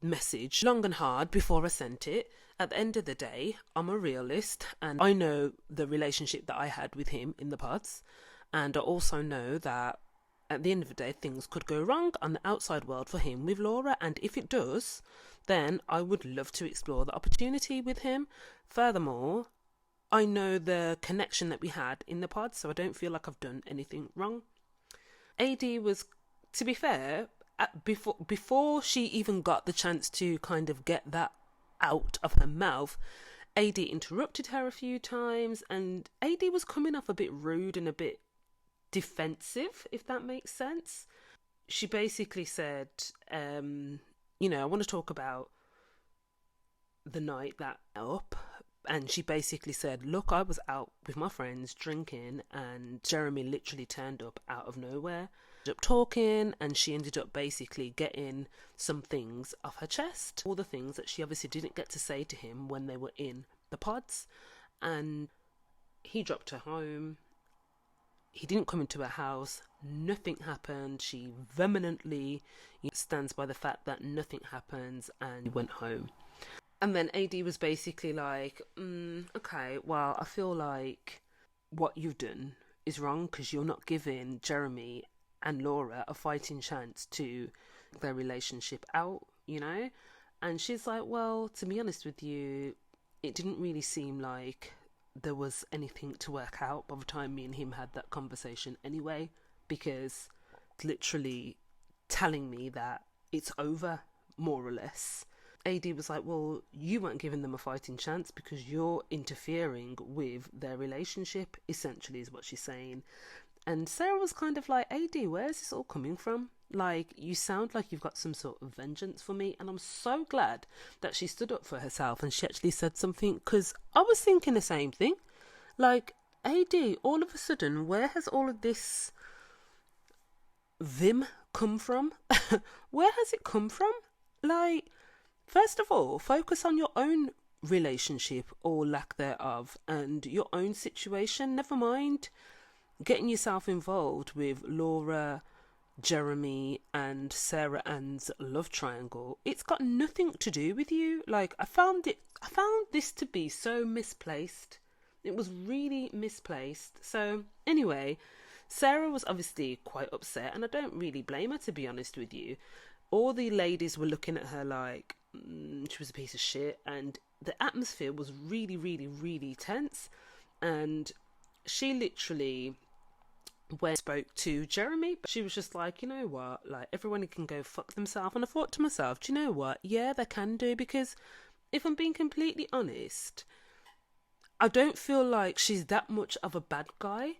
message long and hard before I sent it. At the end of the day, I'm a realist and I know the relationship that I had with him in the pods. And I also know that at the end of the day, things could go wrong on the outside world for him with Laura. And if it does, then I would love to explore the opportunity with him. Furthermore, I know the connection that we had in the pod, so I don't feel like I've done anything wrong. AD was, to be fair, before she even got the chance to kind of get that out of her mouth, AD interrupted her a few times, and AD was coming off a bit rude and a bit defensive, if that makes sense. She basically said, I want to talk about the night that up. And she basically said, look, I was out with my friends drinking and Jeremy literally turned up out of nowhere. Up talking, and she ended up basically getting some things off her chest. All the things that she obviously didn't get to say to him when they were in the pods. And he dropped her home. He didn't come into her house. Nothing happened. She vehemently stands by the fact that nothing happens and went home. And then AD was basically like, okay, well, I feel like what you've done is wrong because you're not giving Jeremy and Laura a fighting chance to their relationship out, you know? And she's like, well, to be honest with you, it didn't really seem like there was anything to work out by the time me and him had that conversation anyway, because it's literally telling me that it's over, more or less. AD was like, well, you weren't giving them a fighting chance because you're interfering with their relationship, essentially, is what she's saying. And Sarah was kind of like, AD, where's this all coming from? Like, you sound like you've got some sort of vengeance for me. And I'm so glad that she stood up for herself and she actually said something, because I was thinking the same thing. Like, AD, all of a sudden, where has all of this vim come from? Where has it come from? Like, first of all, focus on your own relationship or lack thereof and your own situation. Never mind getting yourself involved with Laura, Jeremy and Sarah Ann's love triangle. It's got nothing to do with you. Like, I found this to be so misplaced. It was really misplaced. So anyway, Sarah was obviously quite upset, and I don't really blame her, to be honest with you. All the ladies were looking at her like she was a piece of shit, and the atmosphere was really, really, really tense. And she literally spoke to Jeremy, but she was just like, you know what, like, everyone can go fuck themselves. And I thought to myself, do you know what, yeah, they can do, because if I'm being completely honest, I don't feel like she's that much of a bad guy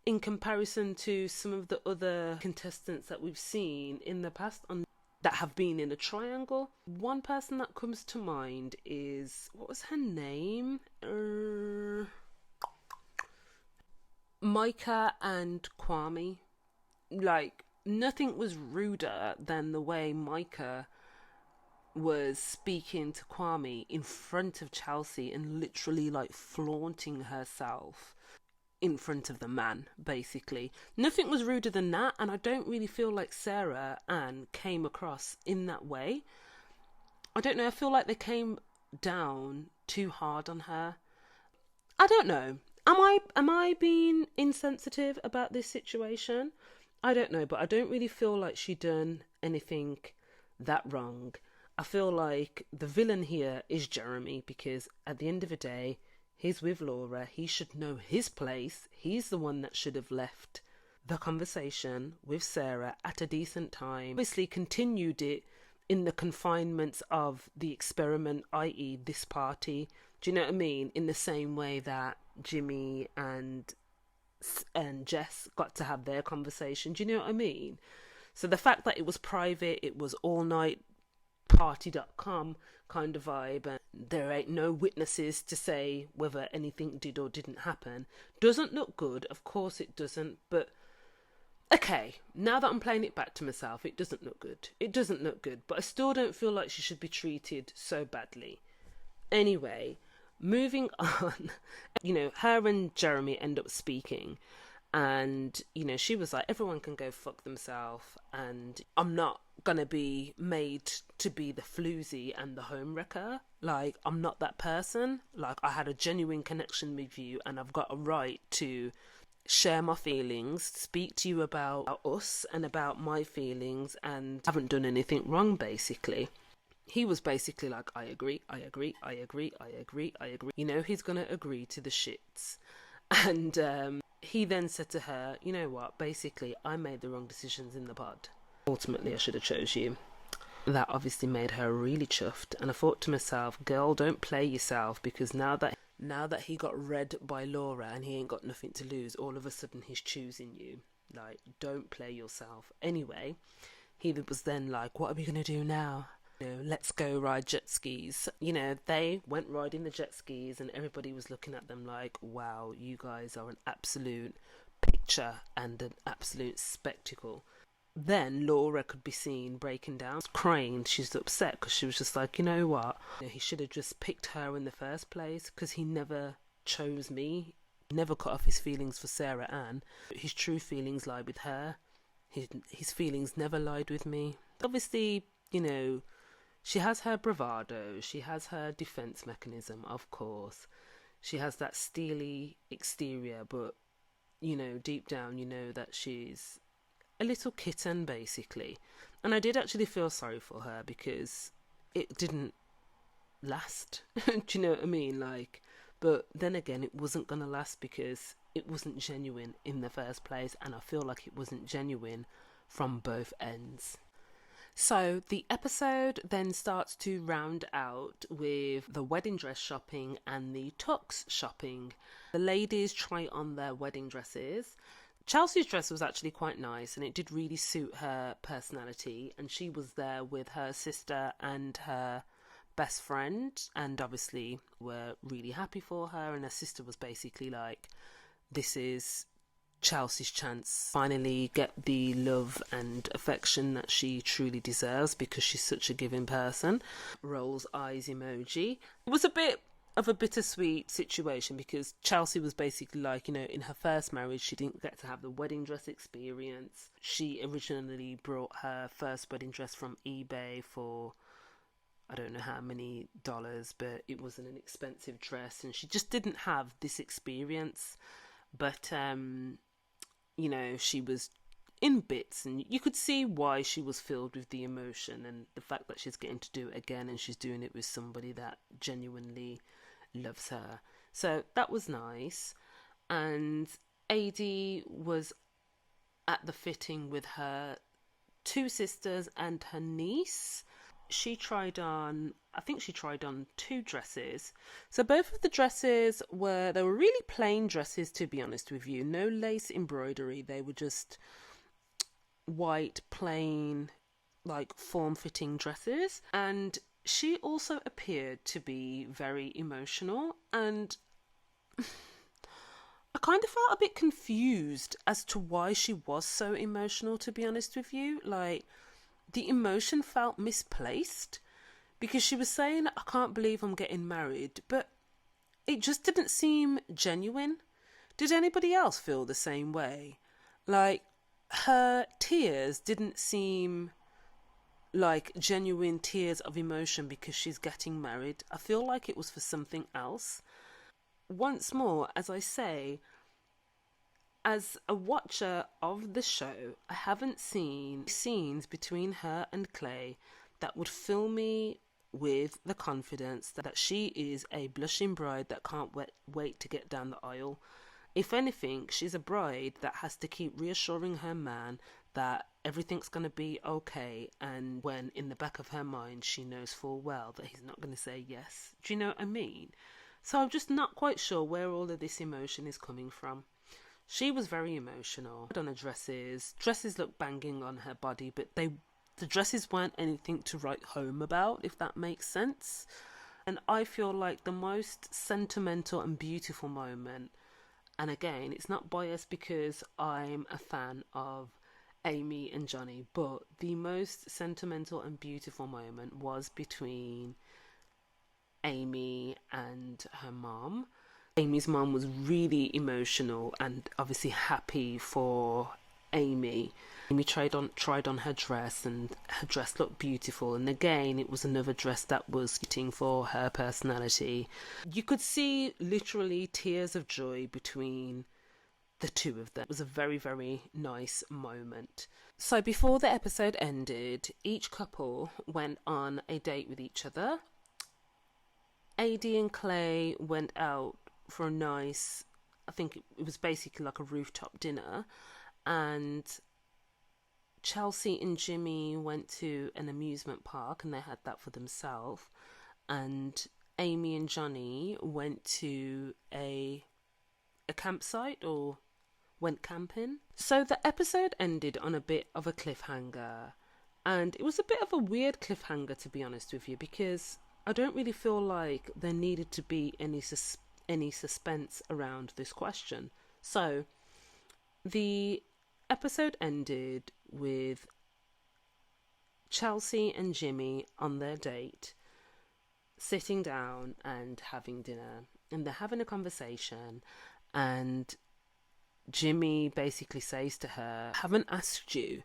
in comparison to some of the other contestants that we've seen in the past that have been in a triangle. One person that comes to mind is, what was her name? Micah and Kwame. Like, nothing was ruder than the way Micah was speaking to Kwame in front of Chelsea and literally like flaunting herself in front of the man, basically. Nothing was ruder than that, and I don't really feel like Sarah Ann came across in that way. I don't know, I feel like they came down too hard on her. I don't know. Am I being insensitive about this situation? I don't know, but I don't really feel like she done anything that wrong. I feel like the villain here is Jeremy, because at the end of the day, he's with Laura. He should know his place. He's the one that should have left the conversation with Sarah at a decent time. Obviously continued it in the confinements of the experiment, i.e. this party. Do you know what I mean? In the same way that Jimmy and Jess got to have their conversation. Do you know what I mean? So the fact that it was private, it was all night party.com kind of vibe, and there ain't no witnesses to say whether anything did or didn't happen, doesn't look good. Of course it doesn't, but okay, now that I'm playing it back to myself, it doesn't look good. It doesn't look good, but I still don't feel like she should be treated so badly. Anyway, moving on, you know, her and Jeremy end up speaking, and, you know, she was like, everyone can go fuck themselves, and I'm not gonna be made to be the floozy and the homewrecker. Like, I'm not that person. Like, I had a genuine connection with you, and I've got a right to share my feelings, speak to you about us and about my feelings, and haven't done anything wrong, basically. He was basically like, I agree. You know, he's going to agree to the shits. And he then said to her, you know what, basically, I made the wrong decisions in the pod. Ultimately, I should have chose you. That obviously made her really chuffed. And I thought to myself, girl, don't play yourself, because now that he got read by Laura and he ain't got nothing to lose, all of a sudden he's choosing you. Like, don't play yourself. Anyway, he was then like, what are we going to do now? You know, let's go ride jet skis. You know, they went riding the jet skis and everybody was looking at them like, wow, you guys are an absolute picture and an absolute spectacle. Then Laura could be seen breaking down, crying. She's upset because she was just like, you know what? You know, he should have just picked her in the first place, because he never chose me. He never cut off his feelings for Sarah Ann. His true feelings lie with her. His feelings never lied with me. Obviously, you know, she has her bravado, she has her defense mechanism, of course. She has that steely exterior, but you know, deep down, you know that she's a little kitten, basically. And I did actually feel sorry for her because it didn't last. Do you know what I mean? Like, but then again, it wasn't gonna last because it wasn't genuine in the first place, and I feel like it wasn't genuine from both ends. So the episode then starts to round out with the wedding dress shopping and the tux shopping. The ladies try on their wedding dresses. Chelsea's dress was actually quite nice and it did really suit her personality, and she was there with her sister and her best friend, and obviously were really happy for her, and her sister was basically like, this is Chelsea's chance finally get the love and affection that she truly deserves because she's such a giving person. Rolls eyes emoji. It was a bit of a bittersweet situation because Chelsea was basically like, you know, in her first marriage she didn't get to have the wedding dress experience. She originally brought her first wedding dress from eBay for I don't know how many dollars, but it was an expensive dress and she just didn't have this experience. But you know, she was in bits and you could see why she was filled with the emotion and the fact that she's getting to do it again and she's doing it with somebody that genuinely loves her. So that was nice. And AD was at the fitting with her two sisters and her niece. I think she tried on two dresses. So both of the dresses they were really plain dresses, to be honest with you. No lace embroidery. They were just white, plain, like form-fitting dresses. And she also appeared to be very emotional, and I kind of felt a bit confused as to why she was so emotional, to be honest with you. Like, the emotion felt misplaced because she was saying, I can't believe I'm getting married, but it just didn't seem genuine. Did anybody else feel the same way? Like, her tears didn't seem like genuine tears of emotion because she's getting married. I feel like it was for something else. Once more, as I say, as a watcher of the show, I haven't seen scenes between her and Clay that would fill me with the confidence that she is a blushing bride that can't wait to get down the aisle. If anything, she's a bride that has to keep reassuring her man that everything's going to be okay, and when in the back of her mind she knows full well that he's not going to say yes. Do you know what I mean? So I'm just not quite sure where all of this emotion is coming from. She was very emotional on her dresses. Dresses looked banging on her body, but the dresses weren't anything to write home about, if that makes sense. And I feel like the most sentimental and beautiful moment, and again, it's not biased because I'm a fan of Amy and Johnny, but the most sentimental and beautiful moment was between Amy and her mom. Amy's mom was really emotional and obviously happy for Amy. Amy tried on her dress, and her dress looked beautiful, and again it was another dress that was fitting for her personality. You could see literally tears of joy between the two of them. It was a very, very nice moment. So before the episode ended, each couple went on a date with each other. AD and Clay went out for a nice, I think it was basically like a rooftop dinner, and Chelsea and Jimmy went to an amusement park and they had that for themselves, and Amy and Johnny went to a campsite, or went camping. So the episode ended on a bit of a cliffhanger, and it was a bit of a weird cliffhanger, to be honest with you, because I don't really feel like there needed to be any suspense around this question. So the episode ended with Chelsea and Jimmy on their date, sitting down and having dinner, and they're having a conversation, and Jimmy basically says to her, I haven't asked you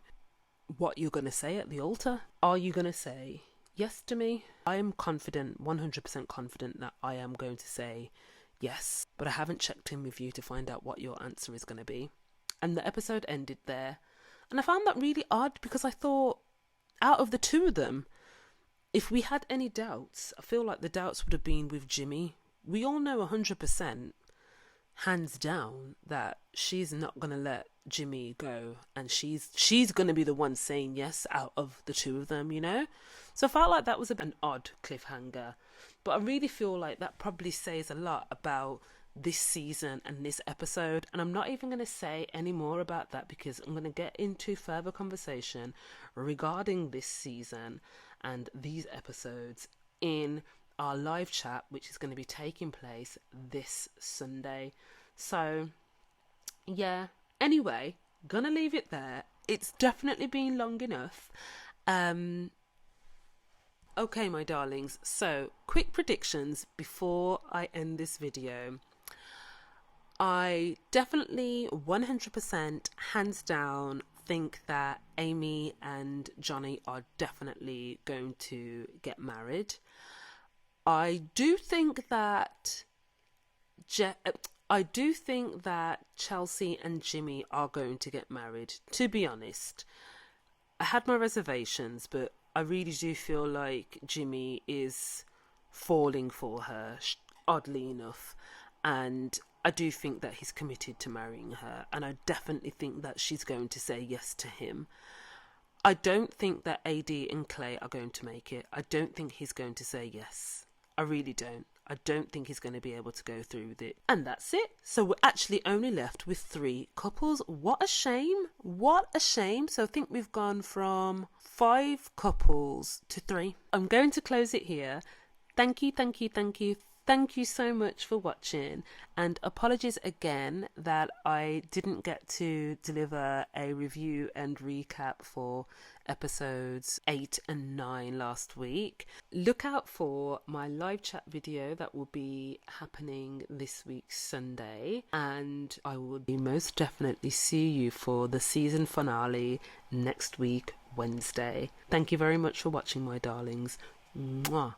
what you're going to say at the altar. Are you going to say yes to me? I am confident, 100% confident, that I am going to say yes, but I haven't checked in with you to find out what your answer is going to be. And the episode ended there. And I found that really odd because I thought, out of the two of them, if we had any doubts, I feel like the doubts would have been with Jimmy. We all know 100%, hands down, that she's not going to let Jimmy go, and she's going to be the one saying yes out of the two of them, you know? So I felt like that was an odd cliffhanger. But I really feel like that probably says a lot about this season and this episode, and I'm not even going to say any more about that because I'm going to get into further conversation regarding this season and these episodes in our live chat, which is going to be taking place this Sunday. So yeah, anyway, gonna leave it there. It's definitely been long enough. Okay, my darlings, so quick predictions before I end this video. I definitely 100% hands down think that Amy and Johnny are definitely going to get married. I do think that Chelsea and Jimmy are going to get married, to be honest. I had my reservations, but I really do feel like Jimmy is falling for her, oddly enough. And I do think that he's committed to marrying her. And I definitely think that she's going to say yes to him. I don't think that AD and Clay are going to make it. I don't think he's going to say yes. I really don't. I don't think he's going to be able to go through with it. And that's it. So we're actually only left with 3 couples. What a shame. What a shame. So I think we've gone from 5 couples to 3. I'm going to close it here. Thank you, thank you, thank you. Thank you so much for watching, and apologies again that I didn't get to deliver a review and recap for episodes 8 and 9 last week. Look out for my live chat video that will be happening this week Sunday, and I will most definitely see you for the season finale next week Wednesday. Thank you very much for watching, my darlings. Mwah.